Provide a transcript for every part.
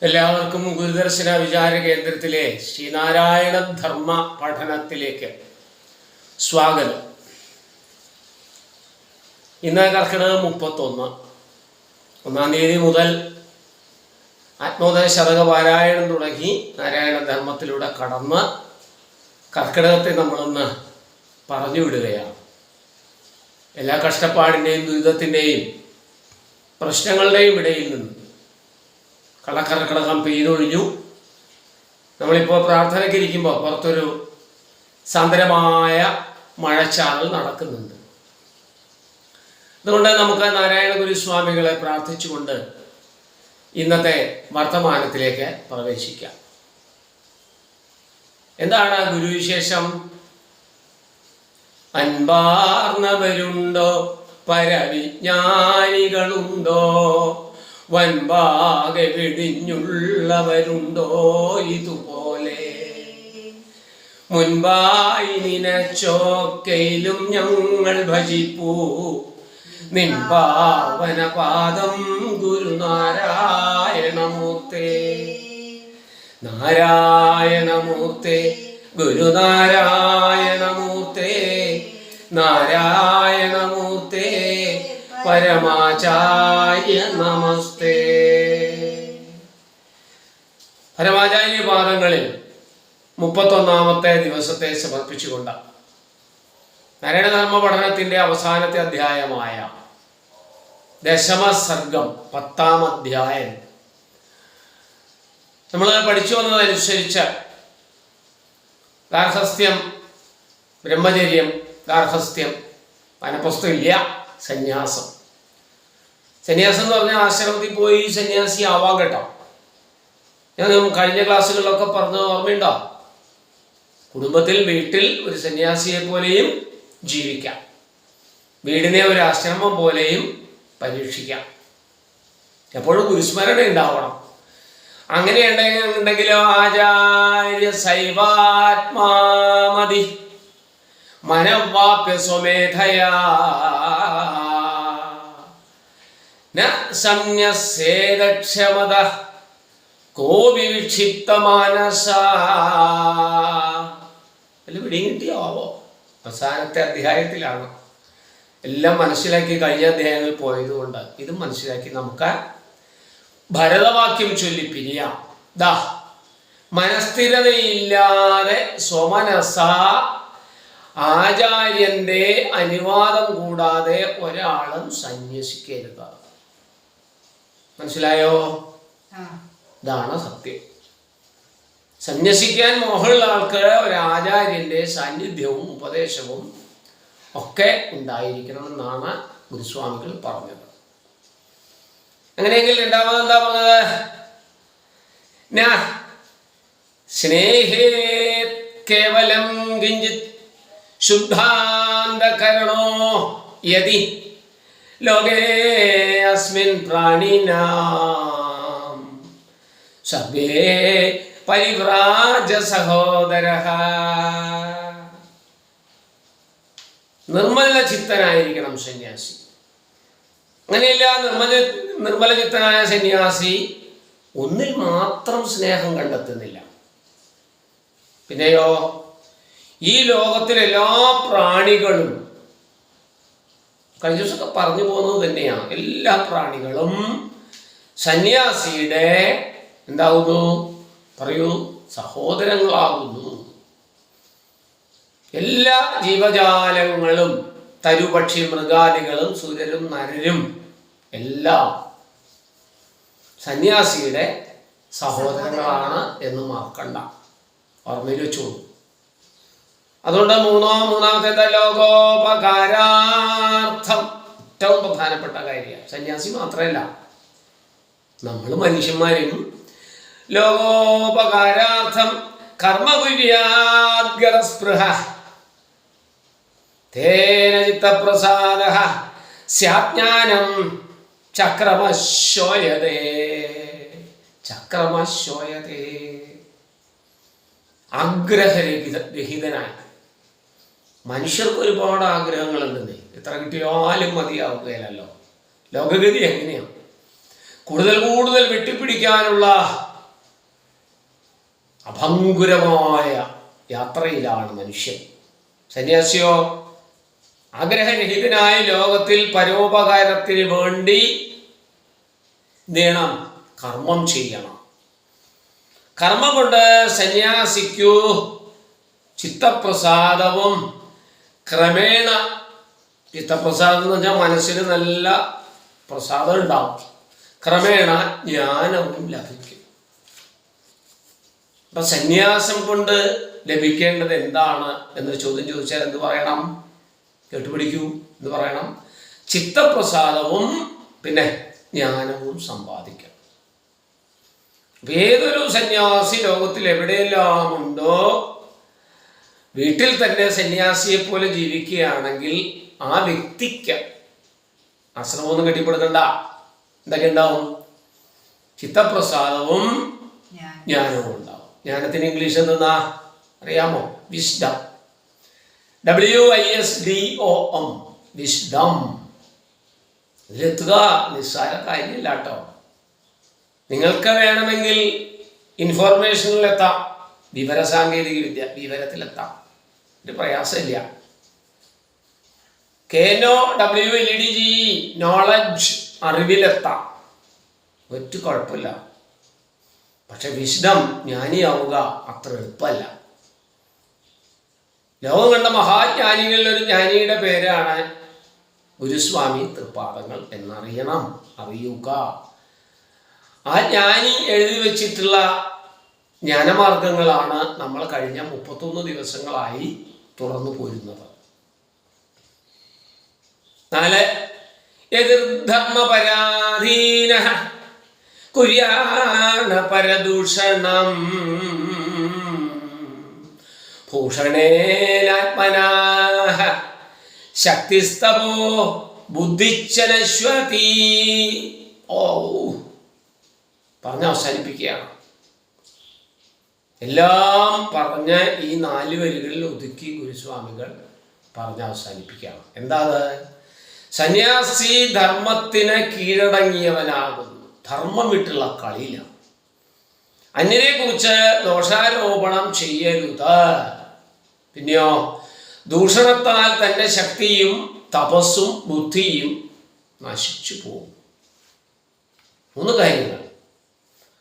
എല്ലാവർക്കും ഗുരുദർശന വിചാര കേന്ദ്രത്തിലെ ശ്രീനാരായണ ധർമ്മ പഠനത്തിലേക്ക് സ്വാഗതം. ഇന്ന് കർക്കിടകം 31, 1-ാം തീയതി മുതൽ ആത്മോദയ ശതക പാരായണം തുടങ്ങി നാരായണ ധർമ്മത്തിലൂടെ കടന്ന് കർക്കിടകത്തെ നമ്മളൊന്ന് പറഞ്ഞു വിടുകയാണ്. എല്ലാ കഷ്ടപ്പാടിൻ്റെയും ദുരിതത്തിൻ്റെയും പ്രശ്നങ്ങളുടെയും ഇടയിൽ നിന്ന് കള്ളക്കർക്കിടകം പെയ്തൊഴിഞ്ഞു. നമ്മളിപ്പോൾ പ്രാർത്ഥനയ്ക്ക് ഇരിക്കുമ്പോൾ പുറത്തൊരു സാന്ദ്രമായ മഴച്ചാറൽ നടക്കുന്നുണ്ട്. അതുകൊണ്ട് നമുക്ക് നാരായണ ഗുരുസ്വാമികളെ പ്രാർത്ഥിച്ചുകൊണ്ട് ഇന്നത്തെ വർത്തമാനത്തിലേക്ക് പ്രവേശിക്കാം. എന്താണ് ഗുരുവിശേഷം? അൻപാർന്നവരുണ്ടോ, പരവിജ്ഞാനികളുണ്ടോ, വൻപാകെ വെടിഞ്ഞുള്ളവരുണ്ടോ, ഇതുപോലെ മുൻപായി നിനച്ചോക്കയിലും ഞങ്ങൾ ഭജിപ്പൂ നിൻ പാവനപാദം ഗുരുനാരായണമൂർത്തേ. നാരായണമൂർത്തേ, ഗുരുനാരായണമൂർത്തേ, നാരായണമൂർത്തേ, പരമാചാര്യ നമസ്തേ. പരമാചാര്യ പാദങ്ങളിൽ 31-ാമത്തെ ദിവസത്തെ സമർപ്പിച്ചുകൊണ്ട് നാരായണധർമ്മ പഠനത്തിന്റെ അവസാനത്തെ അധ്യായമായ ദശമസർഗം 10-ാം അധ്യായം നമ്മൾ പഠിച്ചു വന്നതനുസരിച്ച് ഗാർഹസ്ഥ്യം, ബ്രഹ്മചര്യം, ഗാർഹസ്ഥ്യം, വനപ്രസ്ഥം ഇല്ല, സന്യാസം. സന്യാസം എന്ന് പറഞ്ഞാൽ ആശ്രമത്തിൽ പോയി സന്യാസി ആവാൻ കേട്ടോ. ഞാൻ കഴിഞ്ഞ ക്ലാസ്സുകളിലൊക്കെ പറഞ്ഞ ഓർമ്മയുണ്ടോ? കുടുംബത്തിൽ, വീട്ടിൽ ഒരു സന്യാസിയെ പോലെയും ജീവിക്കാം, വീടിനെ ഒരു ആശ്രമം പോലെയും പരീക്ഷിക്കാം. എപ്പോഴും ഗുരുസ്മരണ ഉണ്ടാവണം. അങ്ങനെ ഉണ്ടെങ്കിലോ ആചാര്യ സൈവാത്മാമതി മനവാപ്യ സ്വമേധയാ ന സംന്യസേദക്ഷമത കോപി വിക്ഷിപ്ത മാനസ. അല്ല പിടിയും കിട്ടിയാവോ? അവസാനത്തെ അധ്യായത്തിലാണ്. എല്ലാം മനസ്സിലാക്കി കഴിഞ്ഞ അധ്യായങ്ങളിൽ പോയതുകൊണ്ട് ഇതും മനസ്സിലാക്കി നമുക്ക് ഭരതവാക്യം ചൊല്ലി പിരിയാം. ദാ, മനസ്ഥിരതയില്ലാതെ സ്വമനസ ആചാര്യന്റെ അനുവാദം കൂടാതെ ഒരാളും സന്യസിക്കരുത്. മനസ്സിലായോ? ഇതാണ് സത്യം. സന്യസിക്കാൻ മോഹമുള്ള ആൾക്ക് ഒരു ആചാര്യന്റെ സാന്നിധ്യവും ഉപദേശവും ഒക്കെ ഉണ്ടായിരിക്കണമെന്നാണ് ഗുരുസ്വാമികൾ പറഞ്ഞത്. അങ്ങനെയെങ്കിൽ രണ്ടാമത് എന്താ പറഞ്ഞത്? സ്നേഹേ കേവലം കിഞ്ചിത് ശുദ്ധാന്തകരണോ യതി ലോകേ അസ്മിൻ പ്രാണിനാം സർവേ പരിവ്രാജ സഹോദരഃ. നിർമ്മല ചിത്തനായിരിക്കണം സന്യാസി. അങ്ങനെയല്ല, നിർമ്മല ചിത്തനായ സന്യാസി ഒന്നിൽ മാത്രം സ്നേഹം കണ്ടെത്തുന്നില്ല. പിന്നെയോ ഈ ലോകത്തിലെ എല്ലാ പ്രാണികളും, കഴിഞ്ഞ ദിവസമൊക്കെ പറഞ്ഞു പോകുന്നത് തന്നെയാണ്, എല്ലാ പ്രാണികളും സന്യാസിയുടെ എന്താകുന്നു? പറയൂ, സഹോദരങ്ങളാകുന്നു. എല്ലാ ജീവജാലങ്ങളും, തരുപക്ഷി മൃഗാദികളും, സൂര്യരും നരരും എല്ലാം സന്യാസിയുടെ സഹോദരങ്ങളാണ് എന്ന് മറക്കണ്ട, ഓർമ്മയിൽ വെച്ചോളൂ. അതുകൊണ്ട് മൂന്നാമത്തെ ലോകോപകാരാർത്ഥം ഏറ്റവും പ്രധാനപ്പെട്ട കാര്യമാണ്. സന്യാസി മാത്രമല്ല, നമ്മൾ മനുഷ്യന്മാരും ലോകോപകാരാർത്ഥം കർമ്മകുര്യാദ്ഗതസ്പൃഹ തേന ചിത്തപ്രസാദഃ സ്യാജ്ഞാനം ചക്രമശോയതേ. ചക്രമശോയതേ, ആഗ്രഹരഹിതനായി. മനുഷ്യർക്ക് ഒരുപാട് ആഗ്രഹങ്ങളുണ്ടെന്നേ, എത്ര കിട്ടിയാലും മതിയാവുകയില്ലല്ലോ. ലോകഗതി എങ്ങനെയാണ്? കൂടുതൽ വെട്ടിപ്പിടിക്കാനുള്ള അഭംഗുരമായ യാത്രയിലാണ് മനുഷ്യൻ. സന്യാസിയോ ആഗ്രഹരഹിതനായ ലോകത്തിൽ പരോപകാരത്തിന് വേണ്ടി നേണം കർമ്മം ചെയ്യണം. കർമ്മം കൊണ്ട് സന്യാസിക്കു ചിത്തപ്രസാദവും ക്രമേണ, ചിത്തപ്രസാദം എന്ന് വെച്ചാൽ മനസ്സിന് നല്ല പ്രസാദം ഉണ്ടാവും, ക്രമേണ ജ്ഞാനവും ലഭിക്കും. അപ്പൊ സന്യാസം കൊണ്ട് ലഭിക്കേണ്ടത് എന്താണ് എന്ന് ചോദ്യം ചോദിച്ചാൽ എന്ത് പറയണം? കേട്ടുപിടിക്കൂ. എന്ത് പറയണം? ചിത്തപ്രസാദവും പിന്നെ ജ്ഞാനവും സമ്പാദിക്കണം. ഏതൊരു സന്യാസി ലോകത്തിൽ എവിടെയെല്ലാം ഉണ്ടോ, വീട്ടിൽ തന്നെ സന്യാസിയെ പോലെ ജീവിക്കുകയാണെങ്കിൽ ആ വ്യക്തിക്ക് ആശ്രമമൊന്നും കെട്ടിപ്പടുക്കണ്ട. എന്തൊക്കെ ഉണ്ടാവും? ചിത്തപ്രസാദവും ജ്ഞാനവും ഉണ്ടാവും. ജ്ഞാനത്തിന് ഇംഗ്ലീഷ് എന്താ അറിയാമോ? വിസ്ഡം. WISDOM, wisdom. ഇതിലെത്തുക നിസ്സാര കാര്യമില്ല കേട്ടോ. നിങ്ങൾക്ക് വേണമെങ്കിൽ ഇൻഫോർമേഷനിലെത്താം, വിവരസാങ്കേതിക വിദ്യ, വിവരത്തിലെത്താം, ഒരു പ്രയാസമില്ല. KNOWLEDGE, നോളജ്, അറിവിലെത്താം, ഒറ്റ കുഴപ്പമില്ല. പക്ഷെ വിസ്ഡം, ജ്ഞാനിയാവുക അത്ര എളുപ്പമല്ല. ലോകം കണ്ട മഹാജ്ഞാനികളിൽ ഒരു ജ്ഞാനിയുടെ പേരാണ് ഗുരുസ്വാമി തൃപ്പാദങ്ങൾ എന്നറിയണം, അറിയുക. ആ ജ്ഞാനി എഴുതി വച്ചിട്ടുള്ള ജ്ഞാനമാർഗങ്ങളാണ് നമ്മൾ കഴിഞ്ഞ 31 ദിവസങ്ങളായി തുറന്നു പോരുന്നത്. 4. എതിർധർമ്മപരാധീന കുര്യാണ പരദൂഷണം ഭൂഷണേനാത്മനാഹ ശക്തിസ്തപോ ബുദ്ധിച്ചനശ്വതി. പറഞ്ഞ് അവസാനിപ്പിക്കുകയാണ്. എല്ലാം പറഞ്ഞ് ഈ 4 വരികളിൽ ഒതുക്കി ഗുരുസ്വാമികൾ പറഞ്ഞ് അവസാനിപ്പിക്കുകയാണ്. എന്താ അത്? സന്യാസി ധർമ്മത്തിന് കീഴടങ്ങിയവനാകുന്നു. ധർമ്മം വിട്ടുള്ള കളിയില്ല. അന്യരെ കുറിച്ച് ദോഷാരോപണം ചെയ്യരുത്. പിന്നെയോ ദൂഷണത്താൽ തൻ്റെ ശക്തിയും തപസ്സും ബുദ്ധിയും നശിച്ചു പോകും. 3 കാര്യങ്ങൾ.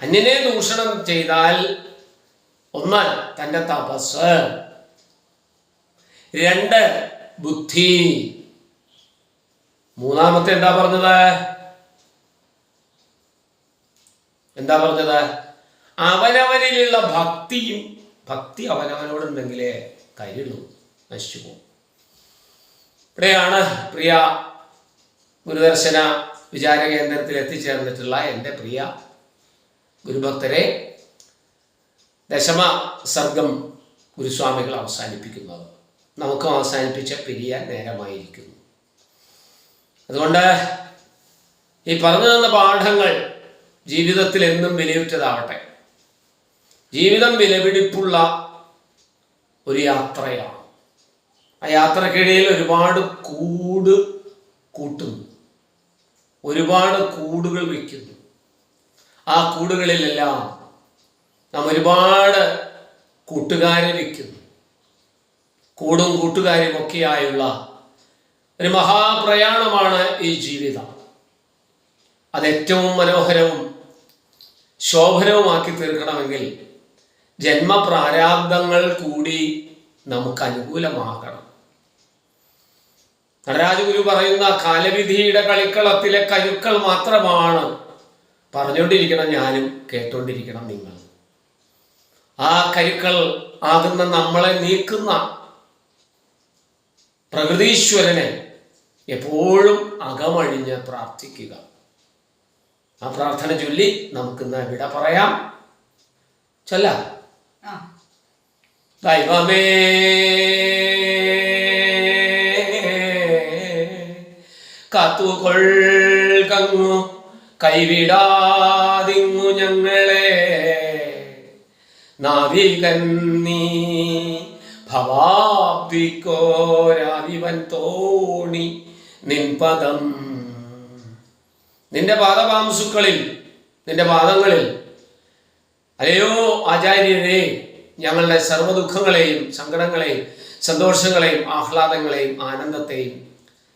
അന്യനെ ദൂഷണം ചെയ്താൽ 1 തൻ്റെ തപസ്, 2 ബുദ്ധി, 3 എന്താ പറഞ്ഞത്? അവനവനിലുള്ള ഭക്തിയും. ഭക്തി അവനവനോടുണ്ടെങ്കിലേ കഴിയുള്ളൂ, നശിച്ചു പോകും. ഇവിടെയാണ് പ്രിയ ഗുരുദർശന വിചാര കേന്ദ്രത്തിൽ എത്തിച്ചേർന്നിട്ടുള്ള എൻ്റെ പ്രിയ ഗുരുഭക്തരെ ദശമ സർഗം ഗുരുസ്വാമികൾ അവസാനിപ്പിക്കുന്നത്. നമുക്കും അവസാനിപ്പിച്ച പിരിയാൻ നേരമായിരിക്കുന്നു. അതുകൊണ്ട് ഈ പറഞ്ഞു തന്ന പാഠങ്ങൾ ജീവിതത്തിൽ എന്നും വിലയുറ്റതാവട്ടെ. ജീവിതം വിലപിടിപ്പുള്ള ഒരു യാത്രയാണ്. ആ യാത്രക്കിടയിൽ ഒരുപാട് കൂട്ടുന്നു, ഒരുപാട് കൂടുകൾ വയ്ക്കുന്നു. ആ കൂടുകളിലെല്ലാം നാം ഒരുപാട് കൂട്ടുകാരെ വയ്ക്കുന്നു. കൂടും കൂട്ടുകാരും ഒക്കെയായുള്ള ഒരു മഹാപ്രയാണമാണ് ഈ ജീവിതം. അതേറ്റവും മനോഹരവും ശോഭനവുമാക്കി തീർക്കണമെങ്കിൽ ജന്മപ്രാരാബ്ദങ്ങൾ കൂടി നമുക്ക് അനുകൂലമാകണം. നടരാജഗുരു പറയുന്ന കാലവിധിയുടെ കളിക്കളത്തിലെ കരുക്കൾ മാത്രമാണ് പറഞ്ഞുകൊണ്ടിരിക്കണം ഞാനും, കേട്ടുകൊണ്ടിരിക്കണം നിങ്ങൾ. ആ കരുക്കൾ ആകുന്ന നമ്മളെ നീക്കുന്ന പ്രകൃതീശ്വരനെ എപ്പോഴും അകമഴിഞ്ഞ് പ്രാർത്ഥിക്കുക. ആ പ്രാർത്ഥന ചൊല്ലി നമുക്കിന്ന് വിട പറയാം. ചൊല്ലാം. ദൈവമേ കാത്തുകൊള്ളു കൈവിടാതിങ്ങു ഞങ്ങളെ, നാവികൻ നീ ഭവാബ്ദിക്കോരാവിവൻ തോണി നിൻപദം. നിന്റെ പാദപാംസുക്കളിൽ, നിന്റെ പാദങ്ങളിൽ അല്ലയോ ആചാര്യരെ, ഞങ്ങളുടെ സർവ്വദുഃഖങ്ങളെയും സങ്കടങ്ങളെയും സന്തോഷങ്ങളെയും ആഹ്ലാദങ്ങളെയും ആനന്ദത്തെയും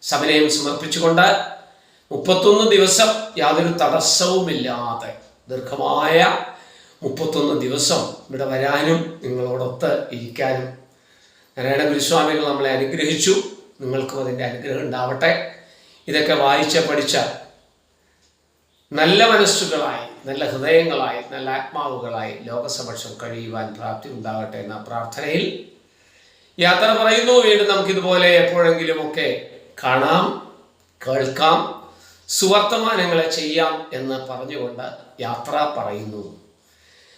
സവിനയം സമർപ്പിച്ചുകൊണ്ട് 31 ദിവസം യാതൊരു തടസ്സവുമില്ലാതെ ദീർഘമായ 31 ദിവസം ഇവിടെ വരാനും നിങ്ങളോടൊത്ത് ഇരിക്കാനും നാരായണ ഗുരുസ്വാമികൾ നമ്മളെ അനുഗ്രഹിച്ചു. നിങ്ങൾക്കും അതിൻ്റെ അനുഗ്രഹം ഉണ്ടാവട്ടെ. ഇതൊക്കെ വായിച്ച പഠിച്ച നല്ല മനസ്സുകളായി, നല്ല ഹൃദയങ്ങളായി, നല്ല ആത്മാവുകളായി ലോകസമക്ഷം കഴിയുവാൻ പ്രാപ്തി ഉണ്ടാകട്ടെ എന്ന പ്രാർത്ഥനയിൽ യാത്ര പറയുന്നു. വീണ്ടും നമുക്കിതുപോലെ എപ്പോഴെങ്കിലുമൊക്കെ കാണാം, കേൾക്കാം, സുവർത്തമാനങ്ങളെ ചെയ്യാം എന്ന് പറഞ്ഞുകൊണ്ട് യാത്ര പറയുന്നു.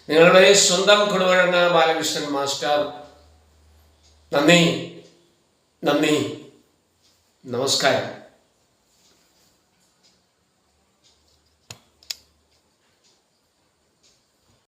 നിങ്ങളുടെ സ്വന്തം കൊടുവഴങ്ങ ബാലകൃഷ്ണൻ മാസ്റ്റർ. നന്ദി, നമസ്കാരം.